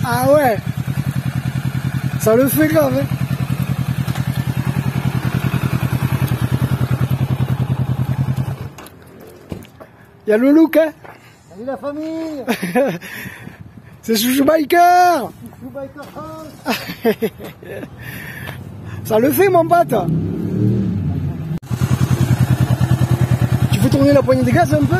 Ah ouais, ça le fait grave, hein. Il y a le look, hein. Salut la famille. C'est Chouchou Biker. Chouchou Biker France. Ça le fait, mon pote. Tu veux tourner la poignée de gaz un peu?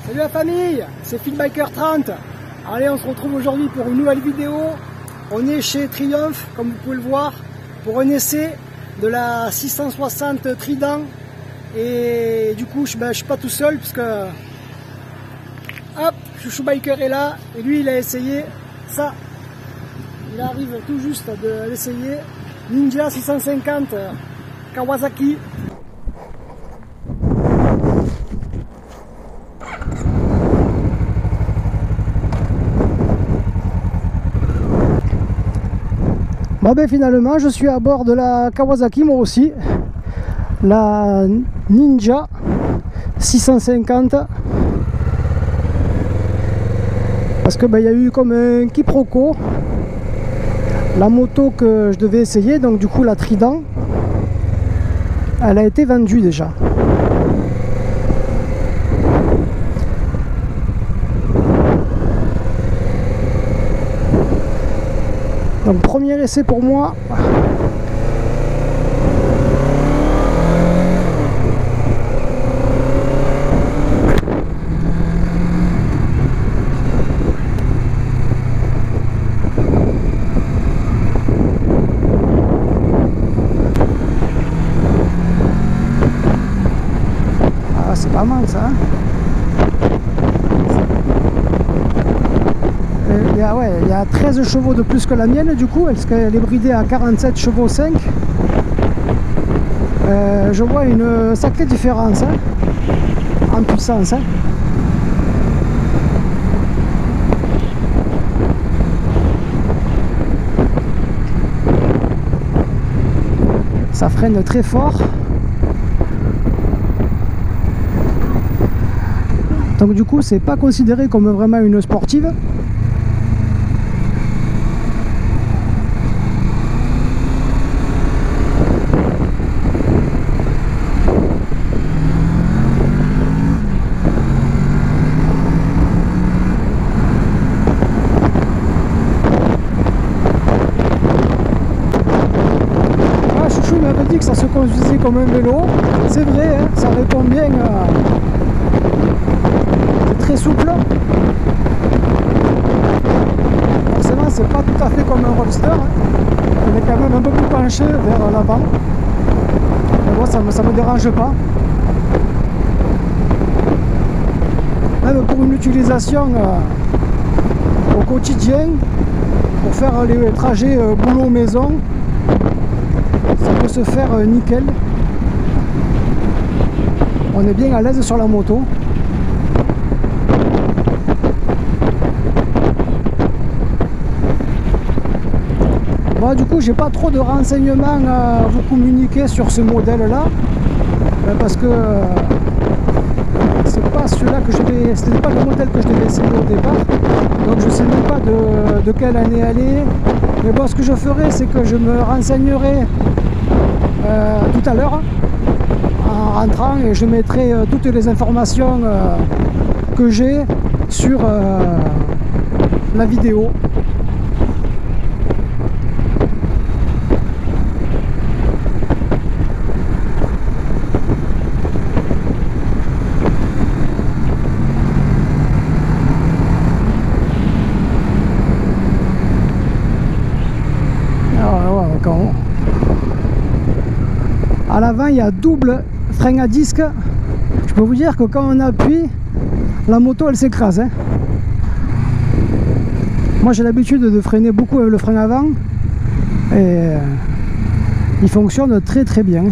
Salut la famille, c'est Philbiker 30. Allez, on se retrouve aujourd'hui pour une nouvelle vidéo. On est chez Triumph, comme vous pouvez le voir, pour un essai de la 660 Trident. Et du coup, je suis pas tout seul, puisque hop, Chouchou Biker est là, et lui il a essayé ça. Il arrive tout juste de l'essayer. Ninja 650 Kawasaki. Bon ben finalement je suis à bord de la Kawasaki moi aussi, la Ninja 650, parce que ben, y a eu comme un quiproquo. La moto que je devais essayer, donc du coup la Trident, elle a été vendue déjà. Donc premier essai pour moi. Ah, c'est pas mal ça, hein. Il y a 13 chevaux de plus que la mienne du coup, parce qu'elle est bridée à 47 chevaux 5. Je vois une sacrée différence, hein, en puissance, hein. Ça freine très fort. Donc du coup c'est pas considéré comme vraiment une sportive. Dit que ça se conduisait comme un vélo, c'est vrai, hein, ça répond bien, c'est très souple. Forcément c'est pas tout à fait comme un roadster, hein. Il est quand même un peu plus penché vers l'avant, mais bon, ça me dérange pas, même pour une utilisation au quotidien, pour faire les trajets boulot maison. Ça peut se faire nickel. On est bien à l'aise sur la moto. Bon, du coup, j'ai pas trop de renseignements à vous communiquer sur ce modèle-là, parce que c'est pas celui-là que je vais. Ce n'est pas le modèle que je devais essayer au départ. Donc je sais même pas de quelle année elle est. Mais bon, ce que je ferai, c'est que je me renseignerai tout à l'heure en rentrant, et je mettrai toutes les informations que j'ai sur la vidéo. À l'avant il y a double frein à disque. Je peux vous dire que quand on appuie, la moto elle s'écrase, hein. Moi j'ai l'habitude de freiner beaucoup avec le frein avant et il fonctionne très très bien.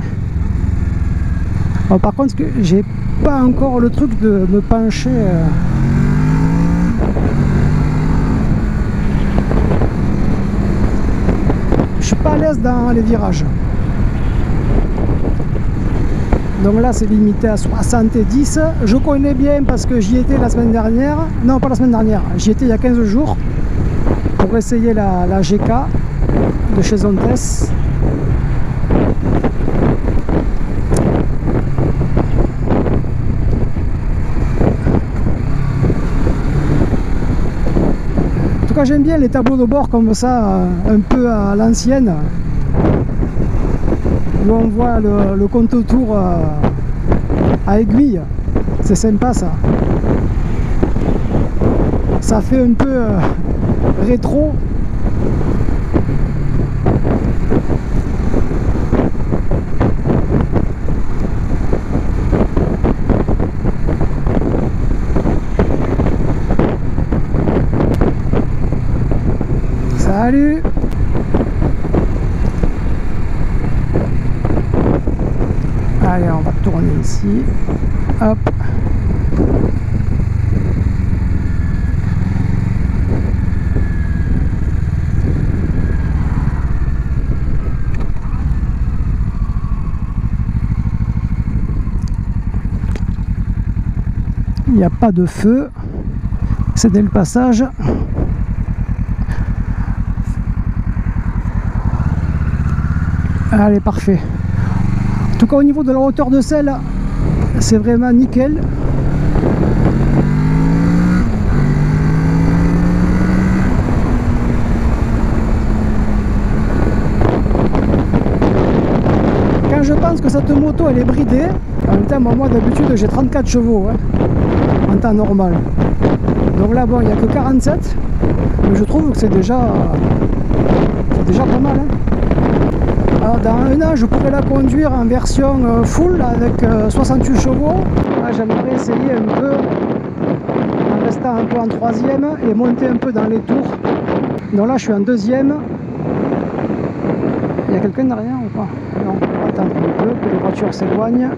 Alors, par contre, j'ai pas encore le truc de me pencher. Je suis pas à l'aise dans les virages. Donc là c'est limité à 70. Je connais bien parce que j'y étais la semaine dernière. Non, pas la semaine dernière, j'y étais il y a 15 jours pour essayer la GK de chez Zontes. En tout cas j'aime bien les tableaux de bord comme ça, un peu à l'ancienne, où on voit le compte-tour à aiguille. C'est sympa ça. Ça fait un peu rétro. Salut! Allez, on va tourner ici. Hop. Il n'y a pas de feu. C'est dès le passage. Allez, parfait. En tout cas, au niveau de la hauteur de selle, c'est vraiment nickel. Quand je pense que cette moto elle est bridée, en même temps, moi d'habitude j'ai 34 chevaux hein, en temps normal. Donc là, bon, il n'y a que 47, mais je trouve que c'est déjà pas mal. Hein. Alors, dans un an, je pourrais la conduire en version full avec 68 chevaux. J'aimerais essayer un peu en restant un peu en troisième et monter un peu dans les tours. Donc là, je suis en deuxième. Il y a quelqu'un derrière ou pas? Non, on va attendre un peu que les voitures s'éloignent.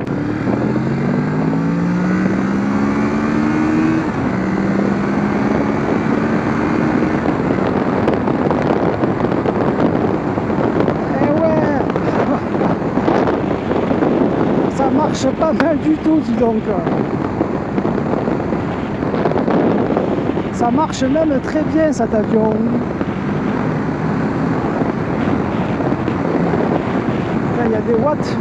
Pas mal du tout, dis donc. Ça marche même très bien cet avion. Là, il y a des watts.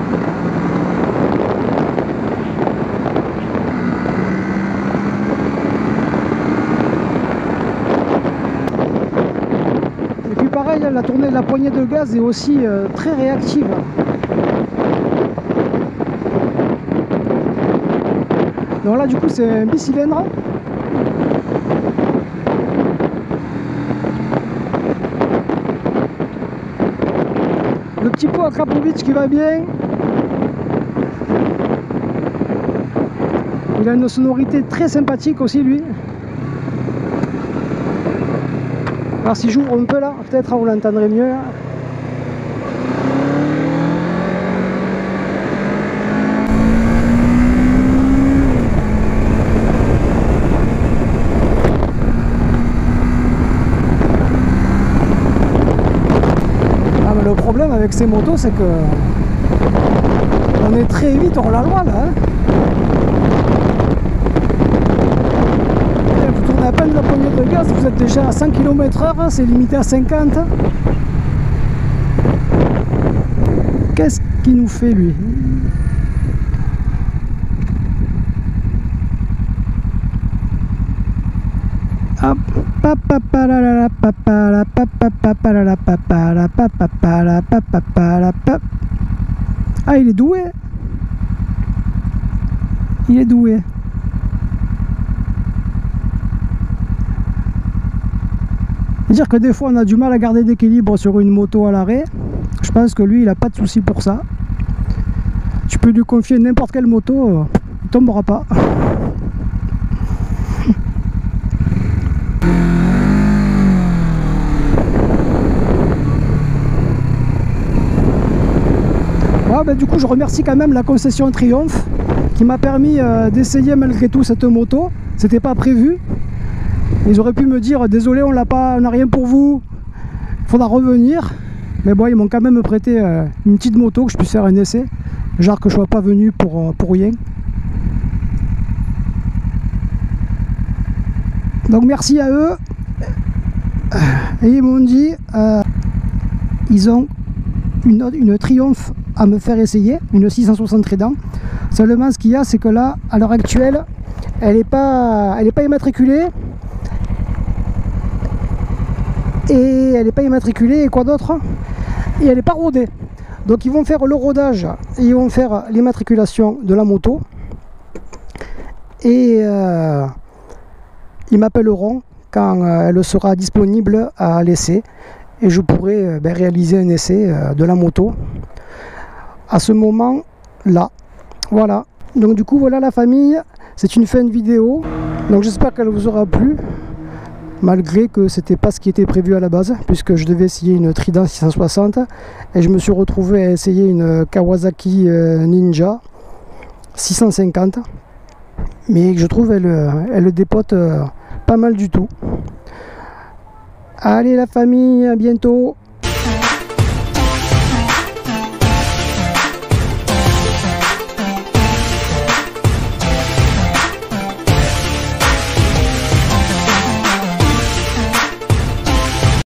Et puis pareil, la tournée de la poignée de gaz est aussi très réactive. Donc là du coup c'est un bicylindre. Le petit pot à Krapovic qui va bien. Il a une sonorité très sympathique aussi lui. Alors si j'ouvre un peu là, peut-être vous l'entendrez mieux. Le problème avec ces motos, c'est que on est très vite hors la loi là. Hein. Vous tournez à peine la poignée de gaz, vous êtes déjà à 100 km/h, c'est limité à 50. Qu'est-ce qu'il nous fait lui? Hop. Ah, il est doué. Il est doué. C'est-à-dire que des fois on a du mal à garder d'équilibre sur une moto à l'arrêt. Je pense que lui il a pas de souci pour ça. Tu peux lui confier n'importe quelle moto, tombera pas. Ouais, bah, du coup je remercie quand même la concession Triumph qui m'a permis d'essayer malgré tout cette moto. C'était pas prévu. Ils auraient pu me dire désolé, on n'a rien pour vous, il faudra revenir. Mais bon, ils m'ont quand même prêté une petite moto que je puisse faire un essai, genre que je sois pas venu pour rien. Donc merci à eux. Et ils m'ont dit ils ont une Triumph à me faire essayer, une 660 Trident. Seulement ce qu'il y a, c'est que là, à l'heure actuelle, elle n'est pas immatriculée. Et elle n'est pas immatriculée, et quoi d'autre? Et elle n'est pas rodée. Donc ils vont faire le rodage, et ils vont faire l'immatriculation de la moto. Et ils m'appelleront quand elle sera disponible à l'essai. Et je pourrai réaliser un essai de la moto à ce moment-là. Voilà. Donc du coup, voilà la famille. C'est une fin de vidéo. Donc j'espère qu'elle vous aura plu. Malgré que c'était pas ce qui était prévu à la base, puisque je devais essayer une Trident 660 et je me suis retrouvé à essayer une Kawasaki Ninja 650, mais je trouve elle dépote pas mal du tout. Allez la famille, à bientôt.